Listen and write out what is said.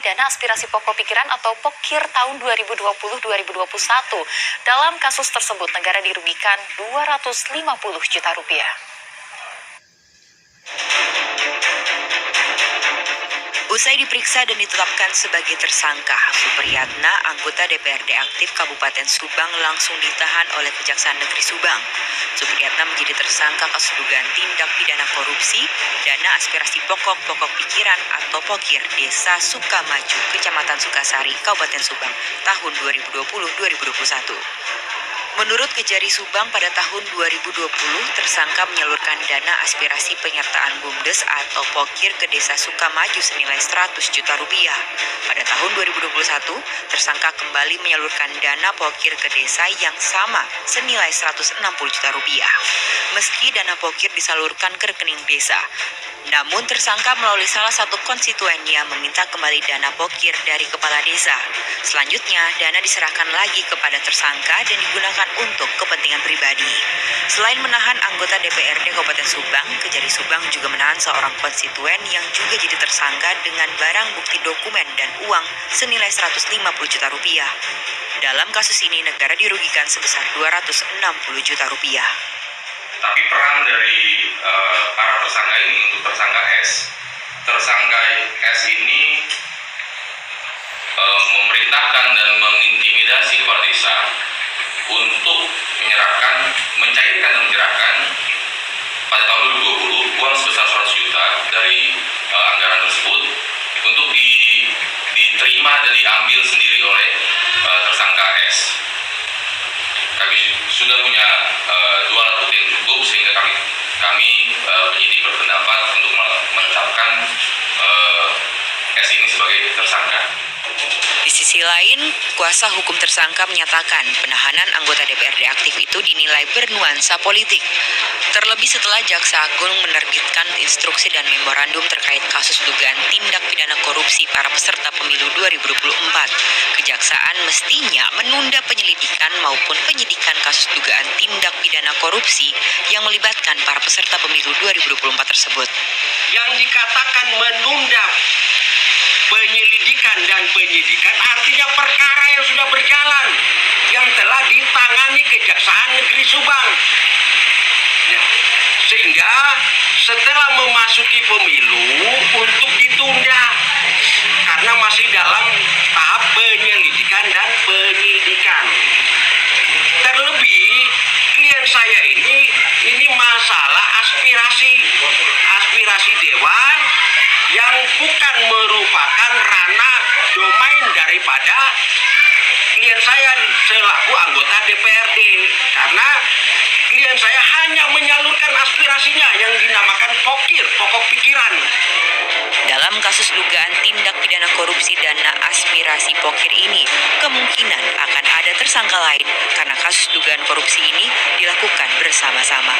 Dana aspirasi pokok pikiran atau POKIR tahun 2020-2021. Dalam kasus tersebut, negara dirugikan 250 juta rupiah. Usai diperiksa dan ditetapkan sebagai tersangka, Supriyatna, anggota DPRD aktif Kabupaten Subang, langsung ditahan oleh Kejaksaan Negeri Subang. Supriyatna menjadi tersangka kasus dugaan tindak pidana korupsi dana aspirasi pokok pikiran atau POKIR Desa Sukamaju, Kecamatan Sukasari, Kabupaten Subang, tahun 2020-2021. Menurut Kejari Subang, pada tahun 2020, tersangka menyalurkan dana aspirasi penyertaan BUMDes atau POKIR ke Desa Sukamaju senilai 100 juta rupiah. Pada tahun 2021, tersangka kembali menyalurkan dana POKIR ke desa yang sama senilai 160 juta rupiah. Meski dana POKIR disalurkan ke rekening desa, namun tersangka melalui salah satu konstituennya meminta kembali dana POKIR dari kepala desa. Selanjutnya, dana diserahkan lagi kepada tersangka dan digunakan untuk kepentingan pribadi. Selain menahan anggota DPRD Kabupaten Subang, Kejari Subang juga menahan seorang konstituen yang juga jadi tersangka dengan barang bukti dokumen dan uang senilai 150 juta rupiah. Dalam kasus ini, negara dirugikan sebesar 260 juta rupiah. Tapi peran dari para tersangka ini untuk tersangka S ini memerintahkan dan mengintimidasi kepala desa untuk mencairkan dan menyerahkan pada tahun 2020 uang sebesar 100 juta dari anggaran tersebut untuk diterima dan diambil sendiri oleh tersangka S. Kami sudah punya dua alat bukti yang cukup sehingga kami penyidik berpendapat untuk menetapkan S ini sebagai tersangka. Di sisi lain, kuasa hukum tersangka menyatakan penahanan anggota DPRD aktif itu dinilai bernuansa politik. Terlebih setelah Jaksa Agung menerbitkan instruksi dan memorandum terkait kasus dugaan tindak pidana korupsi para peserta pemilu 2024. Kejaksaan mestinya menunda penyelidikan maupun penyidikan kasus dugaan tindak pidana korupsi yang melibatkan para peserta pemilu 2024 tersebut. Yang dikatakan menunda penyelidikan dan penyidikan artinya perkara yang sudah berjalan yang telah ditangani Kejaksaan Negeri Subang. Ya. Sehingga setelah memasuki pemilu untuk ditunda karena masih dalam tahap penyelidikan dan penyidikan. Terlebih klien saya ini masalah aspirasi dewan yang bukan merupakan ranah domain daripada klien saya selaku anggota DPRD, karena klien saya hanya menyalurkan aspirasinya yang dinamakan POKIR, pokok pikiran. Dalam kasus dugaan tindak pidana korupsi dana aspirasi POKIR ini, kemungkinan akan ada tersangka lain karena kasus dugaan korupsi ini dilakukan bersama-sama.